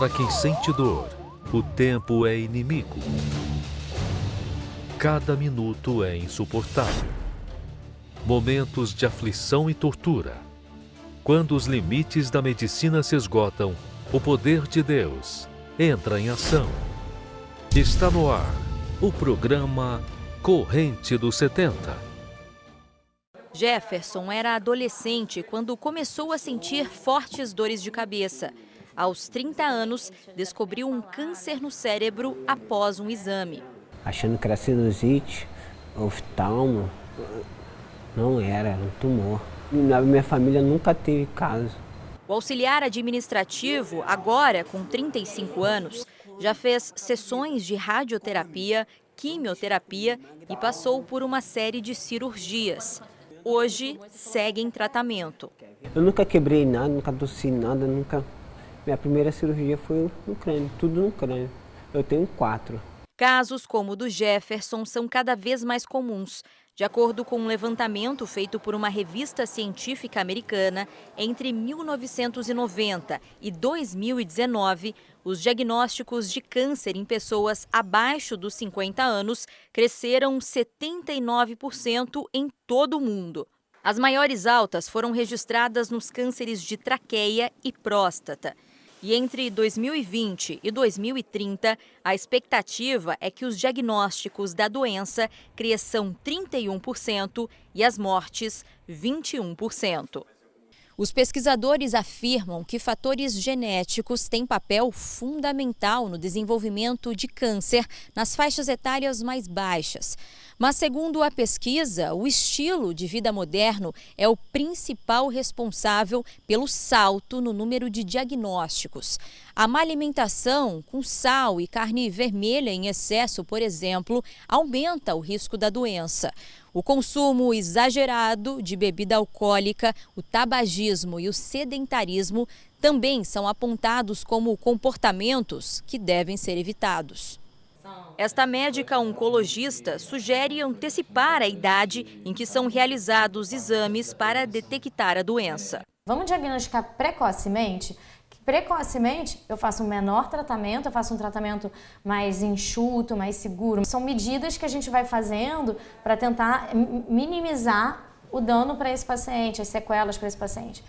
Para quem sente dor, o tempo é inimigo. Cada minuto é insuportável. Momentos de aflição e tortura. Quando os limites da medicina se esgotam, o poder de Deus entra em ação. Está no ar o programa Corrente dos 70. Jefferson era adolescente quando começou a sentir fortes dores de cabeça. Aos 30 anos, descobriu um câncer no cérebro após um exame. Achando que era sinusite, oftalmo, não era um tumor. Na minha família nunca teve caso. O auxiliar administrativo, agora com 35 anos, já fez sessões de radioterapia, quimioterapia e passou por uma série de cirurgias. Hoje, segue em tratamento. Eu nunca quebrei nada, nunca torci nada, Minha primeira cirurgia foi no crânio, tudo no crânio. Eu tenho 4. Casos como o do Jefferson são cada vez mais comuns. De acordo com um levantamento feito por uma revista científica americana, entre 1990 e 2019, os diagnósticos de câncer em pessoas abaixo dos 50 anos cresceram 79% em todo o mundo. As maiores altas foram registradas nos cânceres de traqueia e próstata. E entre 2020 e 2030, a expectativa é que os diagnósticos da doença cresçam 31% e as mortes 21%. Os pesquisadores afirmam que fatores genéticos têm papel fundamental no desenvolvimento de câncer nas faixas etárias mais baixas. Mas, segundo a pesquisa, o estilo de vida moderno é o principal responsável pelo salto no número de diagnósticos. A má alimentação, com sal e carne vermelha em excesso, por exemplo, aumenta o risco da doença. O consumo exagerado de bebida alcoólica, o tabagismo e o sedentarismo também são apontados como comportamentos que devem ser evitados. Esta médica oncologista sugere antecipar a idade em que são realizados exames para detectar a doença. Vamos diagnosticar precocemente? Precocemente, eu faço um menor tratamento, eu faço um tratamento mais enxuto, mais seguro. São medidas que a gente vai fazendo para tentar minimizar o dano para esse paciente, as sequelas para esse paciente.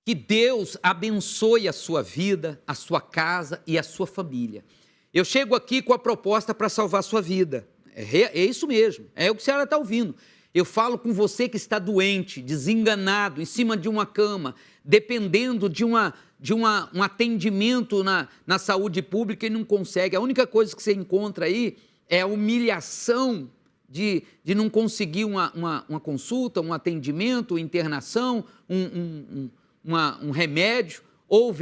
Que Deus abençoe a sua vida, a sua casa e a sua família. Eu chego aqui com a proposta para salvar a sua vida. É isso mesmo, é o que a senhora está ouvindo. Eu falo com você que está doente, desenganado, em cima de uma cama, dependendo de um atendimento na saúde pública e não consegue. A única coisa que você encontra aí é a humilhação de não conseguir uma consulta, um atendimento, internação, um remédio, ou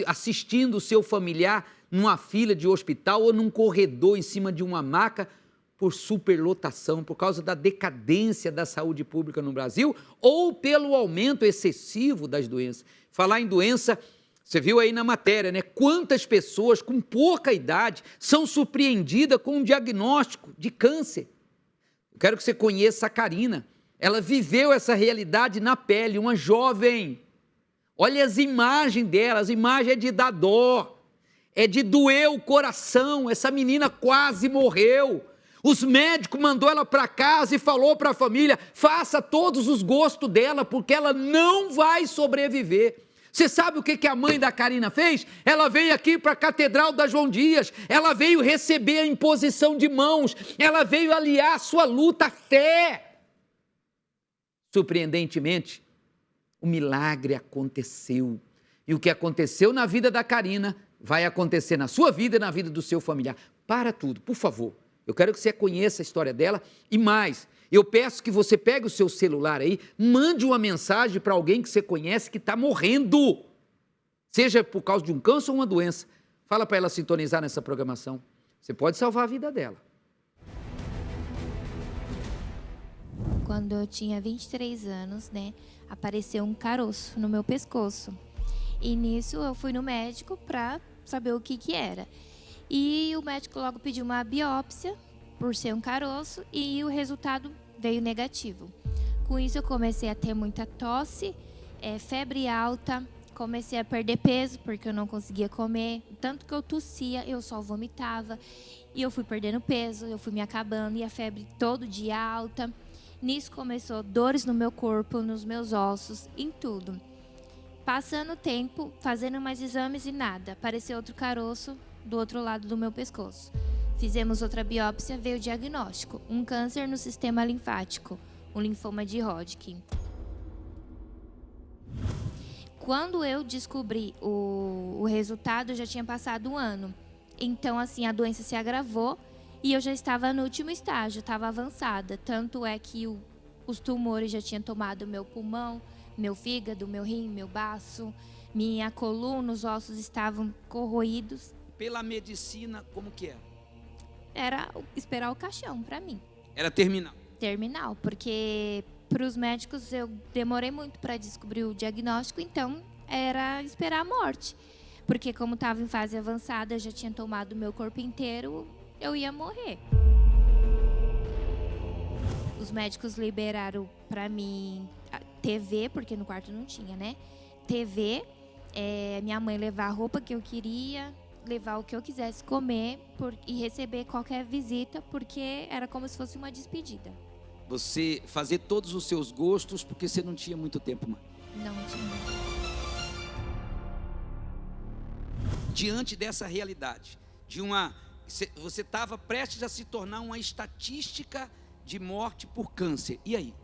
assistindo o seu familiar numa fila de hospital ou num corredor em cima de uma maca, por superlotação, por causa da decadência da saúde pública no Brasil ou pelo aumento excessivo das doenças. Falar em doença, você viu aí na matéria, né? Quantas pessoas com pouca idade são surpreendidas com um diagnóstico de câncer. Eu quero que você conheça a Karina. Ela viveu essa realidade na pele, uma jovem. Olha as imagens dela, as imagens é de dar dó, é de doer o coração. Essa menina quase morreu. Os médicos mandou ela para casa e falou para a família, faça todos os gostos dela, porque ela não vai sobreviver. Você sabe o que a mãe da Karina fez? Ela veio aqui para a Catedral da João Dias, ela veio receber a imposição de mãos, ela veio aliar a sua luta à fé. Surpreendentemente, o milagre aconteceu. E o que aconteceu na vida da Karina vai acontecer na sua vida e na vida do seu familiar. Para tudo, por favor. Eu quero que você conheça a história dela e mais, eu peço que você pegue o seu celular aí, mande uma mensagem para alguém que você conhece que está morrendo, seja por causa de um câncer ou uma doença. Fala para ela sintonizar nessa programação. Você pode salvar a vida dela. Quando eu tinha 23 anos, apareceu um caroço no meu pescoço. E nisso eu fui no médico para saber o que era. E o médico logo pediu uma biópsia, por ser um caroço, e o resultado veio negativo. Com isso eu comecei a ter muita tosse, febre alta, comecei a perder peso, porque eu não conseguia comer. Tanto que eu tossia, eu só vomitava. E eu fui perdendo peso, eu fui me acabando. E a febre todo dia alta. Nisso começou dores no meu corpo, nos meus ossos, em tudo. Passando o tempo, fazendo mais exames e nada. Apareceu outro caroço do outro lado do meu pescoço. Fizemos outra biópsia, veio o diagnóstico. Um câncer no sistema linfático, um linfoma de Hodgkin. Quando eu descobri o resultado, já tinha passado um ano. Então, assim, a doença se agravou e eu já estava no último estágio, estava avançada. Tanto é que os tumores já tinham tomado meu pulmão, meu fígado, meu rim, meu baço, minha coluna, os ossos estavam corroídos. Pela medicina, como que era? Era esperar o caixão para mim. Era terminal? Terminal, porque para os médicos eu demorei muito para descobrir o diagnóstico, então era esperar a morte. Porque como estava em fase avançada, já tinha tomado o meu corpo inteiro, eu ia morrer. Os médicos liberaram para mim TV, porque no quarto não tinha, né? TV, minha mãe levar a roupa que eu queria, levar o que eu quisesse comer e receber qualquer visita, porque era como se fosse uma despedida. Você fazer todos os seus gostos, porque você não tinha muito tempo mais. Não tinha. Diante dessa realidade, você estava prestes a se tornar uma estatística de morte por câncer. E aí?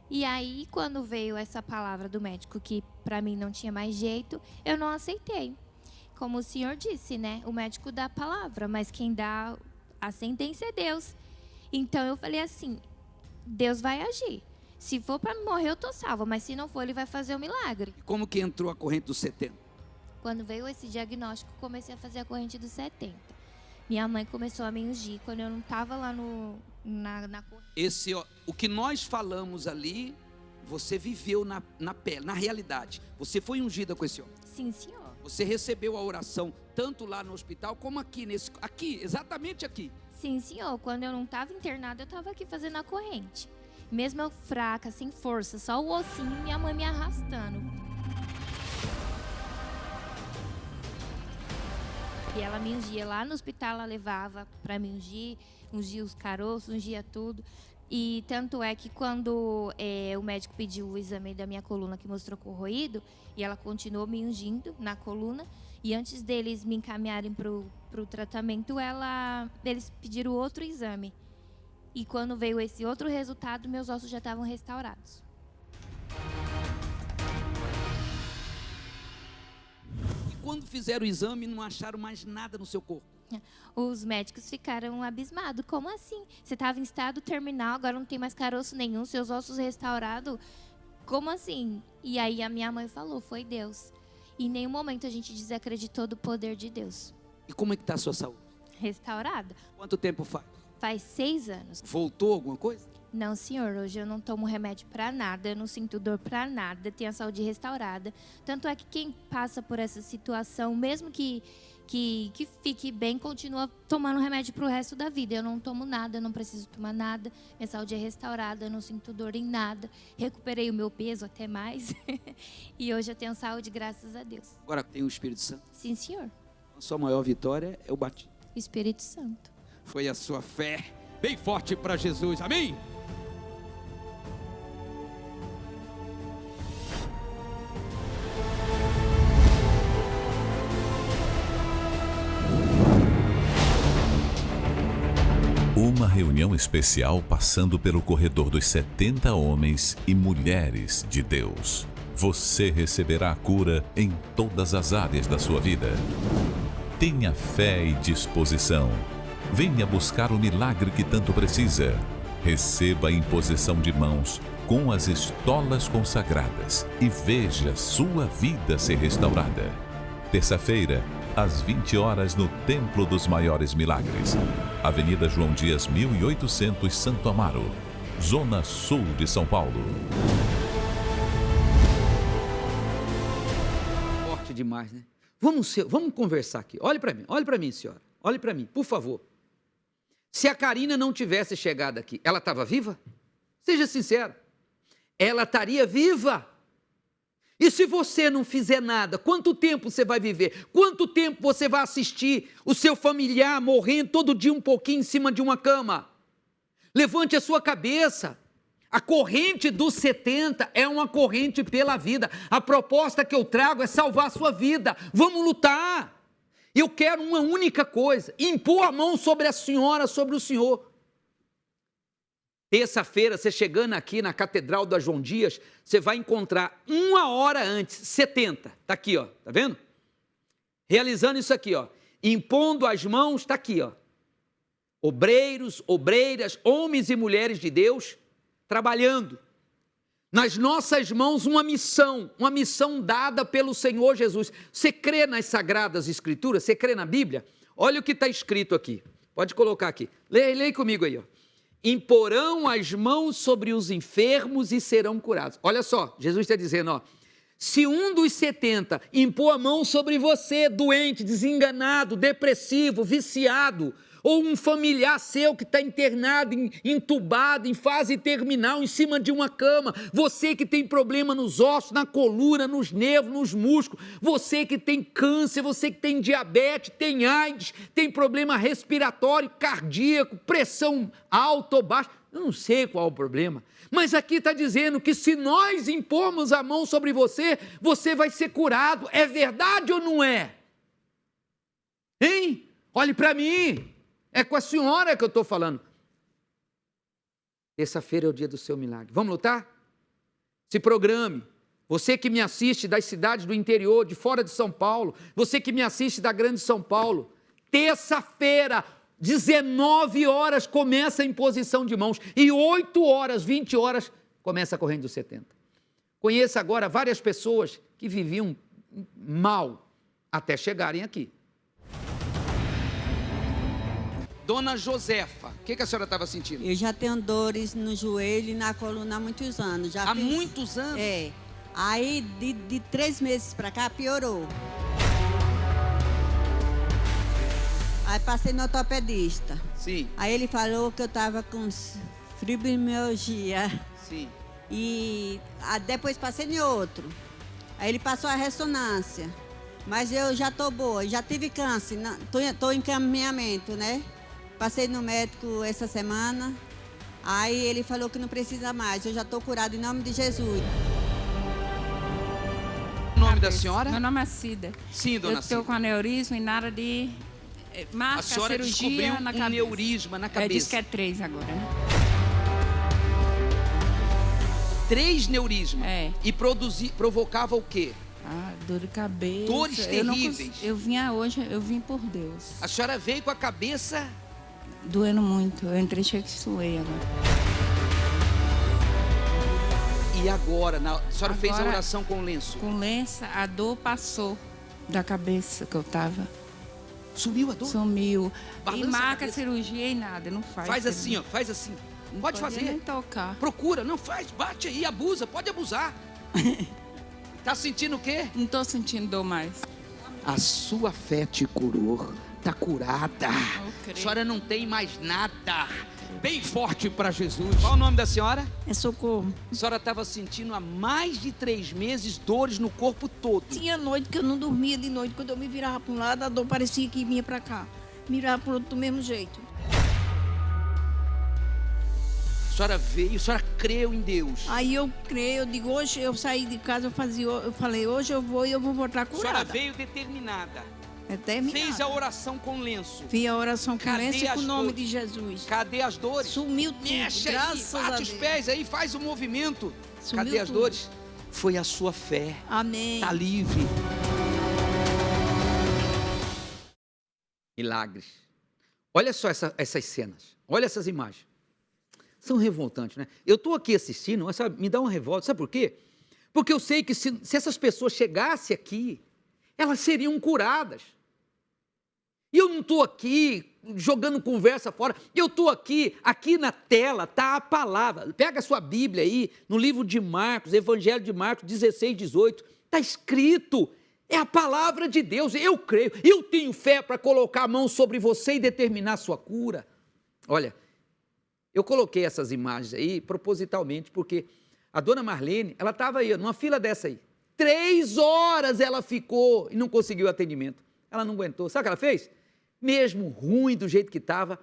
E aí, quando veio essa palavra do médico que para mim não tinha mais jeito, eu não aceitei. Como o senhor disse, né? O médico dá a palavra, mas quem dá a sentença é Deus. Então eu falei assim, Deus vai agir. Se for para morrer, eu tô salva, mas se não for, ele vai fazer o milagre. E como que entrou a corrente dos 70? Quando veio esse diagnóstico, comecei a fazer a corrente dos 70. Minha mãe começou a me ungir quando eu não estava lá na corrente. O que nós falamos ali, você viveu na pele, na realidade. Você foi ungida com esse óleo. Sim, senhor. Você recebeu a oração tanto lá no hospital como aqui, exatamente aqui. Sim, senhor. Quando eu não estava internada, eu estava aqui fazendo a corrente. Mesmo eu fraca, sem força, só o ossinho, minha mãe me arrastando. E ela me ungia lá no hospital, ela levava para me ungia os caroços, ungia tudo. E tanto é que quando o médico pediu o exame da minha coluna que mostrou corroído, e ela continuou me ungindo na coluna, e antes deles me encaminharem para o tratamento, eles pediram outro exame. E quando veio esse outro resultado, meus ossos já estavam restaurados. E quando fizeram o exame, não acharam mais nada no seu corpo? Os médicos ficaram abismados. Como assim? Você estava em estado terminal, agora não tem mais caroço nenhum, seus ossos restaurados? Como assim? E aí a minha mãe falou, foi Deus. E em nenhum momento a gente desacreditou do poder de Deus. E como é que está a sua saúde? Restaurada. Quanto tempo faz? Faz 6 anos. Voltou alguma coisa? Não, senhor. Hoje eu não tomo remédio para nada, eu não sinto dor para nada, tenho a saúde restaurada. Tanto é que quem passa por essa situação, mesmo que fique bem, continua tomando remédio pro resto da vida. Eu não tomo nada, eu não preciso tomar nada. Minha saúde é restaurada, eu não sinto dor em nada. Recuperei o meu peso até mais. E hoje eu tenho saúde, graças a Deus. Agora tem o Espírito Santo? Sim, senhor. A sua maior vitória é o batismo. Espírito Santo. Foi a sua fé bem forte para Jesus. Amém? Uma reunião especial passando pelo corredor dos 70 homens e mulheres de Deus. Você receberá a cura em todas as áreas da sua vida. Tenha fé e disposição. Venha buscar o milagre que tanto precisa. Receba a imposição de mãos com as estolas consagradas e veja sua vida ser restaurada. Terça-feira, às 20 horas, no Templo dos Maiores Milagres. Avenida João Dias, 1800, Santo Amaro, Zona Sul de São Paulo. Forte demais, né? Vamos conversar aqui. Olhe para mim, senhora. Olhe para mim, por favor. Se a Karina não tivesse chegado aqui, ela estava viva? Seja sincero. Ela estaria viva. E se você não fizer nada, quanto tempo você vai viver? Quanto tempo você vai assistir o seu familiar morrendo todo dia um pouquinho em cima de uma cama? Levante a sua cabeça. A corrente dos 70 é uma corrente pela vida. A proposta que eu trago é salvar a sua vida. Vamos lutar. Eu quero uma única coisa: impor a mão sobre a senhora, sobre o senhor. Terça-feira, você chegando aqui na Catedral da João Dias, você vai encontrar 1 hora antes, 70, está aqui, ó, tá vendo? Realizando isso aqui, ó, impondo as mãos, está aqui, ó. Obreiros, obreiras, homens e mulheres de Deus, trabalhando. Nas nossas mãos uma missão dada pelo Senhor Jesus. Você crê nas Sagradas Escrituras? Você crê na Bíblia? Olha o que está escrito aqui, pode colocar aqui, leia comigo aí, ó. Imporão as mãos sobre os enfermos e serão curados. Olha só, Jesus está dizendo, ó, se um dos 70 impor a mão sobre você, doente, desenganado, depressivo, viciado, ou um familiar seu que está internado, entubado, em fase terminal, em cima de uma cama, você que tem problema nos ossos, na coluna, nos nervos, nos músculos, você que tem câncer, você que tem diabetes, tem AIDS, tem problema respiratório, cardíaco, pressão alta ou baixa, eu não sei qual é o problema, mas aqui está dizendo que se nós impormos a mão sobre você, você vai ser curado. É verdade ou não é? Hein? Olhe para mim. É com a senhora que eu estou falando. Terça-feira é o dia do seu milagre. Vamos lutar? Se programe. Você que me assiste das cidades do interior, de fora de São Paulo, você que me assiste da grande São Paulo, terça-feira, 19 horas, começa a imposição de mãos e 8 horas, 20 horas, começa a corrente dos 70. Conheço agora várias pessoas que viviam mal até chegarem aqui. Dona Josefa, o que a senhora estava sentindo? Eu já tenho dores no joelho e na coluna há muitos anos. Há muitos anos? É. Aí, de 3 meses para cá, piorou. Aí passei no ortopedista. Sim. Aí ele falou que eu estava com fibromialgia. Sim. E depois passei em outro. Aí ele passou a ressonância. Mas eu já estou boa, já tive câncer, estou em encaminhamento, né? Passei no médico essa semana, aí ele falou que não precisa mais, eu já estou curada em nome de Jesus. O nome da senhora? Meu nome é Cida. Sim, dona Cida. Eu estou com aneurisma e nada de marca, a senhora cirurgia na cabeça. Aneurisma na cabeça. Diz que é 3 agora, né? 3 neurismas. É. E provocava o quê? Dor de cabeça. Dores terríveis. Eu vim por Deus. A senhora veio com a cabeça... Doendo muito, eu entrei cheio que suei agora. E agora, a senhora fez a oração com lenço? Com lenço, a dor passou da cabeça que eu tava. Sumiu a dor? Sumiu. Balança e marca cirurgia e nada, não faz. Faz assim, ó, faz assim. Não pode fazer. Nem tocar. Procura, não faz, bate aí, abusa, pode abusar. Tá sentindo o quê? Não tô sentindo dor mais. A sua fé te curou. Está curada. A senhora não tem mais nada. Bem forte para Jesus. Qual o nome da senhora? É Socorro. A senhora estava sentindo há mais de 3 meses dores no corpo todo. Tinha noite que eu não dormia de noite. Quando eu me virava para um lado, a dor parecia que vinha para cá. Mirava para o outro do mesmo jeito. A senhora veio, a senhora creu em Deus. Aí eu creio, eu digo, hoje eu saí de casa, eu falei, hoje eu vou e eu vou voltar curada. A senhora veio determinada. Fez a oração com lenço. Fiz a oração com lenço com o nome de Jesus. Cadê as dores? Sumiu tudo, mexe graças aí, a bate os Deus. pés aí, faz o movimento. Sumiu Cadê as tudo. dores? Foi a sua fé. Amém. Está livre. Milagres. Olha só essas cenas. Olha essas imagens. São revoltantes, né? Eu estou aqui assistindo, mas me dá uma revolta. Sabe por quê? Porque eu sei que se essas pessoas chegassem aqui, elas seriam curadas. E eu não estou aqui jogando conversa fora, eu estou aqui na tela está a palavra. Pega a sua Bíblia aí, no livro de Marcos, Evangelho de Marcos 16, 18, está escrito, é a palavra de Deus, eu creio, eu tenho fé para colocar a mão sobre você e determinar a sua cura. Olha, eu coloquei essas imagens aí propositalmente, porque a dona Marlene, ela estava aí, numa fila dessa aí, 3 horas ela ficou e não conseguiu atendimento. Ela não aguentou. Sabe o que ela fez? Mesmo ruim do jeito que estava,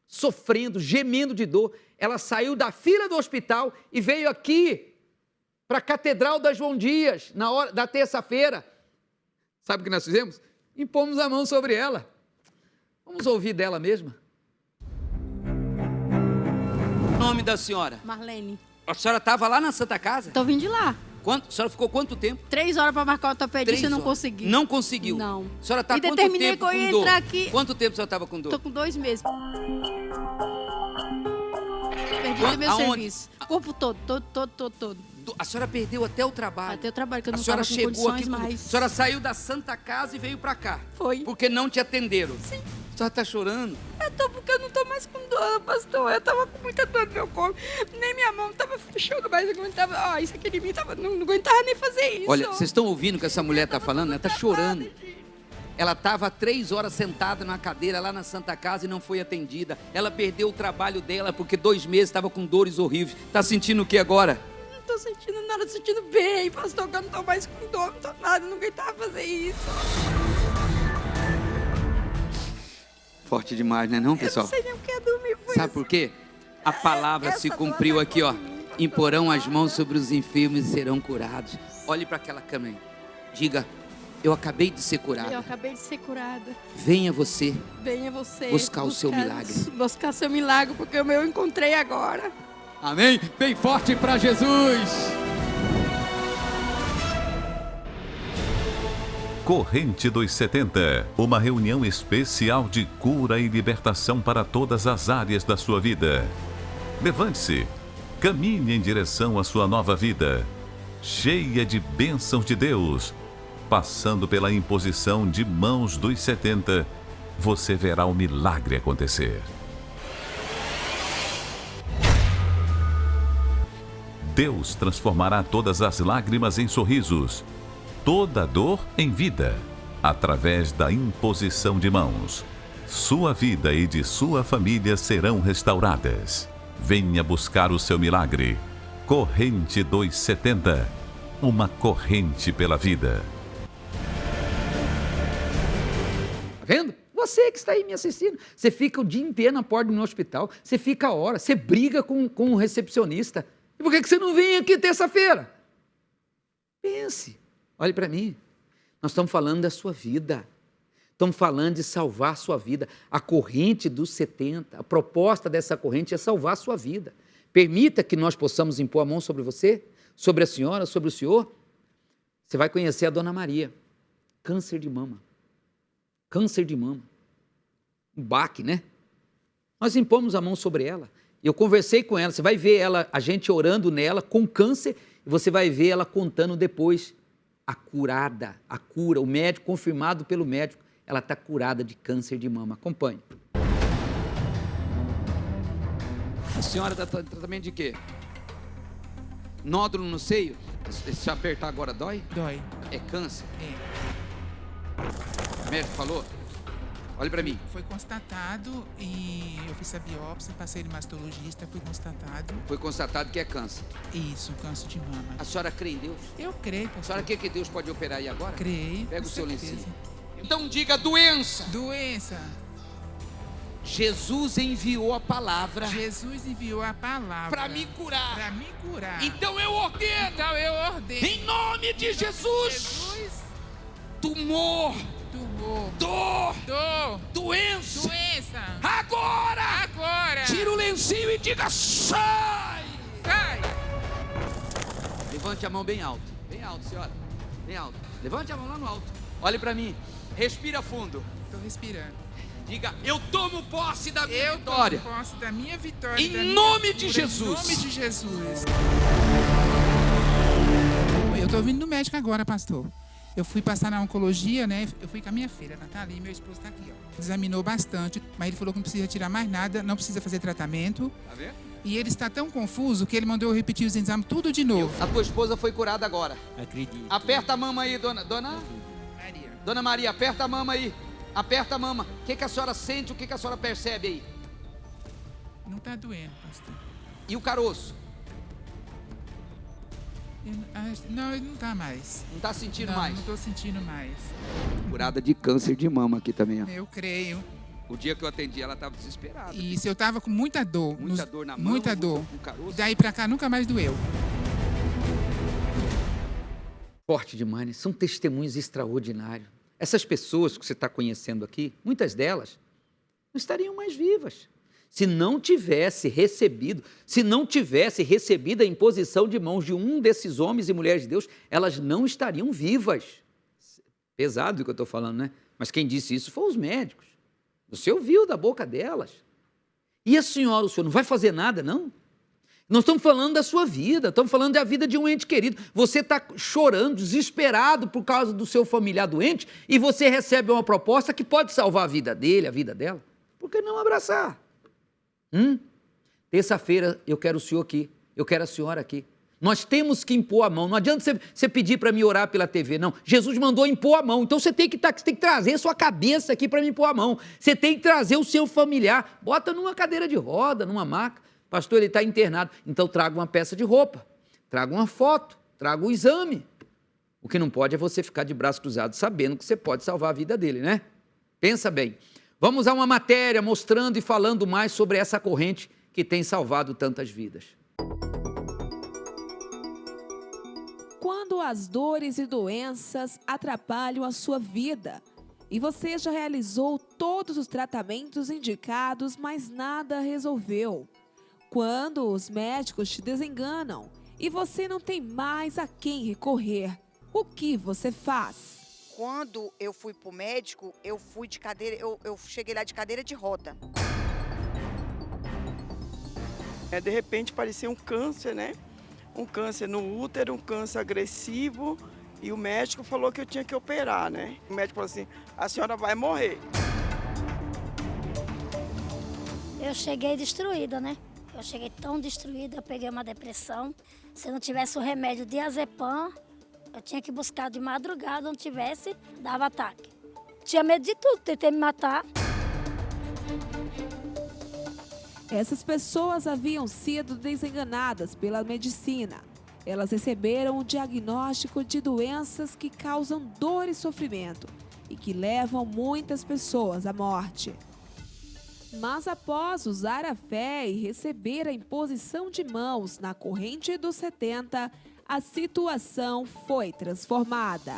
sofrendo, gemendo de dor, ela saiu da fila do hospital e veio aqui para a Catedral da João Dias, na hora da terça-feira. Sabe o que nós fizemos? Impomos a mão sobre ela. Vamos ouvir dela mesma. O nome da senhora? Marlene. A senhora estava lá na Santa Casa? Tô vindo de lá. A senhora ficou quanto tempo? 3 horas para marcar o ortopedista e não consegui. Não conseguiu? Não. A senhora está E quanto determinei tempo que eu ia com dor? entrar aqui. Quanto tempo a senhora estava com dor? Tô com 2 meses. Perdi meu serviço. Corpo todo. A senhora perdeu até o trabalho? Até o trabalho, que eu não A senhora estava com chegou condições aqui, mais. a senhora saiu da Santa Casa e veio pra cá? Foi. Porque não te atenderam? Sim. A senhora tá chorando? Eu tô porque eu não tô mais com dor, pastor. Eu tava com muita dor no meu corpo. Nem minha mão tava fechando mais. Eu aguentava. Ó, isso aqui de mim não aguentava nem fazer isso. Olha, vocês estão ouvindo o que essa mulher tá falando? Ela tá chorando. Ela estava 3 horas sentada na cadeira lá na Santa Casa e não foi atendida. Ela perdeu o trabalho dela porque 2 meses estava com dores horríveis. Tá sentindo o que agora? Não tô sentindo nada, tô sentindo bem, pastor, que eu não tô mais com dor, não tô nada, não aguentava fazer isso. Forte demais, né não, pessoal? Eu não sei nem o que é dormir. Sabe por quê? A palavra se cumpriu aqui, ó. Imporão as mãos sobre os enfermos e serão curados. Olhe para aquela câmera aí. Diga, eu acabei de ser curada. Eu acabei de ser curada. Venha você. Venha você. Buscar o seu milagre. Buscar seu milagre, porque o meu eu encontrei agora. Amém? Bem forte para Jesus. Corrente dos 70, uma reunião especial de cura e libertação para todas as áreas da sua vida. Levante-se, caminhe em direção à sua nova vida, cheia de bênçãos de Deus. Passando pela imposição de mãos dos 70, você verá o milagre acontecer. Deus transformará todas as lágrimas em sorrisos, toda dor em vida, através da imposição de mãos. Sua vida e de sua família serão restauradas. Venha buscar o seu milagre. Corrente dos 70, uma corrente pela vida. Tá vendo? Você que está aí me assistindo, você fica o dia inteiro na porta do meu hospital, você fica a hora, você briga com o recepcionista. E por que você não vem aqui terça-feira? Pense, olhe para mim. Nós estamos falando da sua vida. Estamos falando de salvar a sua vida. A corrente dos 70, a proposta dessa corrente é salvar a sua vida. Permita que nós possamos impor a mão sobre você, sobre a senhora, sobre o senhor. Você vai conhecer a Dona Maria. Câncer de mama. Câncer de mama. Um baque, né? Nós impomos a mão sobre ela. Eu conversei com ela, você vai ver ela, a gente orando nela com câncer, e você vai ver ela contando depois a curada, a cura, o médico, confirmado pelo médico, ela está curada de câncer de mama. Acompanhe. A senhora está em tratamento de quê? Nódulo no seio? Se apertar agora dói? Dói. É câncer? É. O médico falou? Olha para mim. Foi constatado e eu fiz a biópsia, passei no mastologista, foi constatado. Foi constatado que é câncer. Isso, câncer de mama. A senhora crê em Deus? Eu creio, pastor. A senhora quer que Deus pode operar aí agora? Creio. Pega o seu certeza. lencinho. Então diga doença. Doença. Jesus enviou a palavra. Jesus enviou a palavra. Para me curar. Para me curar. Então eu ordeno. Então eu ordeno. Em nome de Jesus. Tumor. Dor. Doença. Agora. Tira o lencinho e diga sai. Sai. Levante a mão bem alto. Bem alto, senhora. Bem alto. Levante a mão lá no alto. Olhe para mim. Respira fundo. Estou respirando. Diga, eu tomo posse da minha vitória. Eu tomo posse da minha vitória. Em nome de Jesus. Em nome de Jesus. Eu estou vindo do médico agora, pastor. Eu fui passar na oncologia, né? Eu fui com a minha filha, Nathalie, e meu esposo está aqui, ó. Examinou bastante, mas ele falou que não precisa tirar mais nada, não precisa fazer tratamento. Tá vendo? E ele está tão confuso que ele mandou eu repetir os exames tudo de novo. A tua esposa foi curada agora. Acredito. Aperta a mama aí, dona Maria. Dona Maria, aperta a mama aí. Aperta a mama. O que a senhora sente? O que a senhora percebe aí? Não está doendo, pastor. E o caroço? Não, ele não tá mais. Não tá sentindo Não, mais? Não tô sentindo mais. Curada de câncer de mama aqui também, ó. Eu creio. O dia que eu atendi, ela estava desesperada. Isso, eu tava com muita dor. Muita dor na mão, muita dor. no caroço. Daí pra cá nunca mais doeu. Forte demais, né? São testemunhos extraordinários. Essas pessoas que você está conhecendo aqui, muitas delas, não estariam mais vivas. Se não tivesse recebido a imposição de mãos de um desses homens e mulheres de Deus, elas não estariam vivas. Pesado o que eu estou falando, né? Mas quem disse isso foram os médicos. Você ouviu da boca delas. E a senhora, o senhor não vai fazer nada, não? Nós estamos falando da sua vida, estamos falando da vida de um ente querido. Você está chorando, desesperado por causa do seu familiar doente e você recebe uma proposta que pode salvar a vida dele, a vida dela. Por que não abraçar? Terça-feira eu quero o senhor aqui, eu quero a senhora aqui. Nós temos que impor a mão. Não adianta você pedir para me orar pela TV, não. Jesus mandou impor a mão. Então você tem que trazer a sua cabeça aqui para me impor a mão. Você tem que trazer o seu familiar. Bota numa cadeira de roda, numa maca. Pastor, ele está internado. Então traga uma peça de roupa, traga uma foto, traga um exame. O que não pode é você ficar de braços cruzados sabendo que você pode salvar a vida dele, né? Pensa bem. Vamos a uma matéria mostrando e falando mais sobre essa corrente que tem salvado tantas vidas. Quando as dores e doenças atrapalham a sua vida e você já realizou todos os tratamentos indicados, mas nada resolveu. Quando os médicos te desenganam e você não tem mais a quem recorrer, o que você faz? Quando eu fui pro médico, eu fui de cadeira, eu cheguei lá de cadeira de roda. De repente parecia um câncer, né? Um câncer no útero, um câncer agressivo, e o médico falou que eu tinha que operar, né? O médico falou assim, a senhora vai morrer. Eu cheguei destruída, né? Eu cheguei tão destruída, eu peguei uma depressão. Se não tivesse o remédio diazepam, eu tinha que buscar de madrugada, não tivesse, dava ataque. Tinha medo de tudo, tentei me matar. Essas pessoas haviam sido desenganadas pela medicina. Elas receberam o diagnóstico de doenças que causam dor e sofrimento e que levam muitas pessoas à morte. Mas após usar a fé e receber a imposição de mãos na corrente dos 70, a situação foi transformada.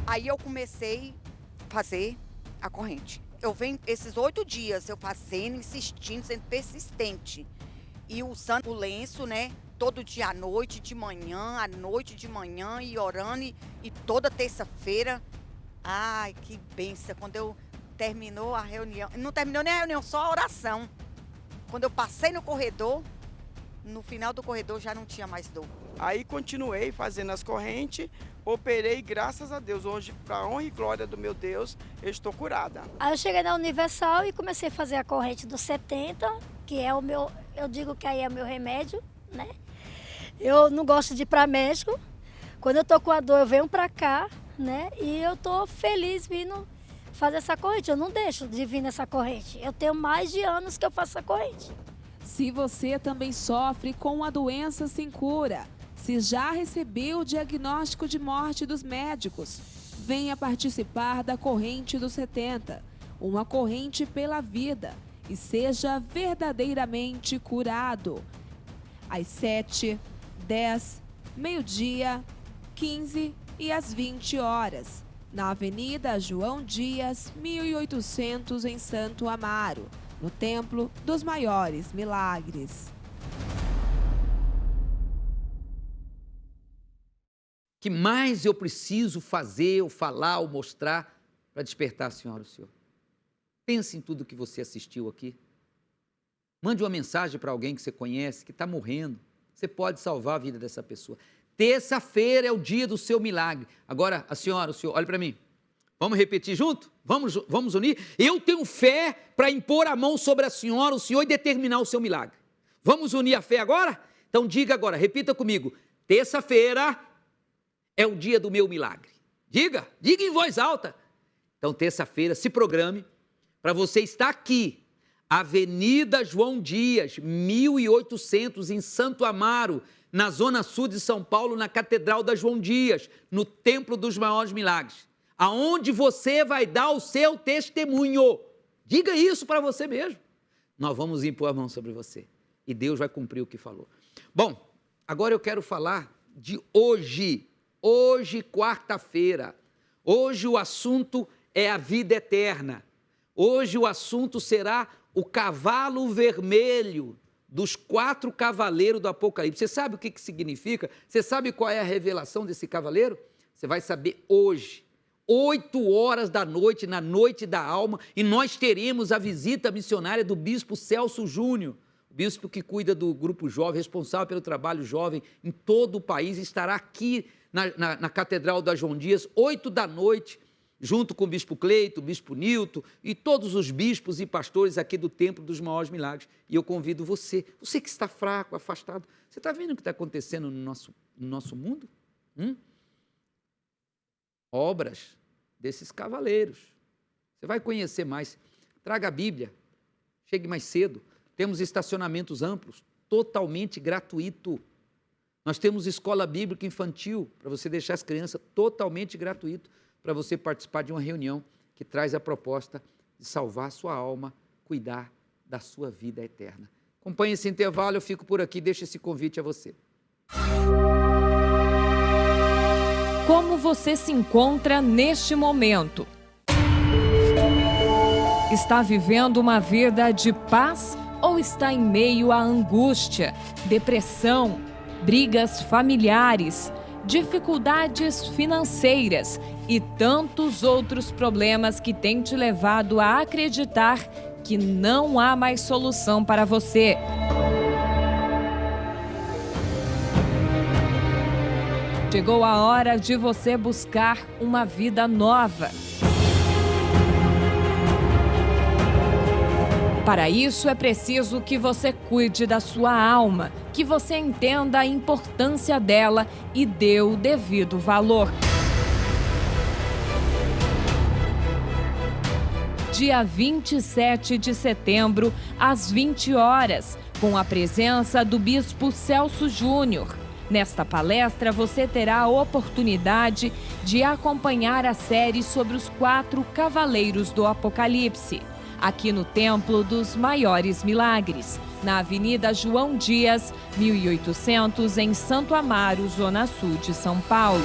Aí eu comecei a fazer a corrente. Eu venho, esses 8 dias, eu fazendo, insistindo, sendo persistente. E usando o lenço, né? Todo dia à noite, de manhã, e orando. E toda terça-feira. Ai, que bênção. Quando eu terminou a reunião, não terminou nem a reunião, só a oração. Quando eu passei no corredor, no final do corredor já não tinha mais dor. Aí continuei fazendo as correntes, operei, graças a Deus. Hoje, para a honra e glória do meu Deus, eu estou curada. Aí eu cheguei na Universal e comecei a fazer a corrente dos 70, que é o meu, eu digo que aí é o meu remédio, né? Eu não gosto de ir para México. Quando eu tô com a dor, eu venho para cá, né? E eu tô feliz vindo fazer essa corrente. Eu não deixo de vir nessa corrente. Eu tenho mais de anos que eu faço essa corrente. Se você também sofre com a doença sem cura, se já recebeu o diagnóstico de morte dos médicos, venha participar da Corrente dos 70, uma corrente pela vida, e seja verdadeiramente curado. Às 7, 10, meio-dia, 15 e às 20 horas, na Avenida João Dias, 1800, em Santo Amaro, no Templo dos Maiores Milagres. O que mais eu preciso fazer, ou falar, ou mostrar para despertar a senhora, o senhor? Pense em tudo que você assistiu aqui. Mande uma mensagem para alguém que você conhece, que está morrendo. Você pode salvar a vida dessa pessoa. Terça-feira é o dia do seu milagre. Agora, a senhora, o senhor, olhe para mim. Vamos repetir junto? Vamos unir? Eu tenho fé para impor a mão sobre a senhora, o senhor, e determinar o seu milagre. Vamos unir a fé agora? Então diga agora, repita comigo. Terça-feira é o dia do meu milagre. Diga em voz alta. Então, terça-feira, se programe para você estar aqui, Avenida João Dias, 1800, em Santo Amaro, na zona sul de São Paulo, na Catedral da João Dias, no Templo dos Maiores Milagres, aonde você vai dar o seu testemunho. Diga isso para você mesmo. Nós vamos impor a mão sobre você e Deus vai cumprir o que falou. Bom, agora eu quero falar de hoje, quarta-feira. Hoje o assunto é a vida eterna. Hoje o assunto será o cavalo vermelho dos 4 cavaleiros do Apocalipse. Você sabe o que significa? Você sabe qual é a revelação desse cavaleiro? Você vai saber hoje, 8 horas da noite, na noite da alma, e nós teremos a visita missionária do bispo Celso Júnior, o bispo que cuida do grupo jovem, responsável pelo trabalho jovem em todo o país, estará aqui na Catedral da João Dias, 8 da noite, junto com o bispo Cleito, o bispo Nilton e todos os bispos e pastores aqui do Templo dos Maiores Milagres. E eu convido você que está fraco, afastado, você está vendo o que está acontecendo no nosso mundo? Obras desses cavaleiros. Você vai conhecer mais. Traga a Bíblia, chegue mais cedo. Temos estacionamentos amplos, totalmente gratuito. Nós temos escola bíblica infantil, para você deixar as crianças totalmente gratuito, para você participar de uma reunião que traz a proposta de salvar a sua alma, cuidar da sua vida eterna. Acompanhe esse intervalo, eu fico por aqui, deixo esse convite a você. Como você se encontra neste momento? Está vivendo uma vida de paz ou está em meio à angústia, depressão, brigas familiares, dificuldades financeiras e tantos outros problemas que têm te levado a acreditar que não há mais solução para você? Chegou a hora de você buscar uma vida nova. Para isso é preciso que você cuide da sua alma, que você entenda a importância dela e dê o devido valor. Dia 27 de setembro, às 20 horas, com a presença do bispo Celso Júnior. Nesta palestra, você terá a oportunidade de acompanhar a série sobre os 4 cavaleiros do Apocalipse, aqui no Templo dos Maiores Milagres, na Avenida João Dias, 1800, em Santo Amaro, zona sul de São Paulo.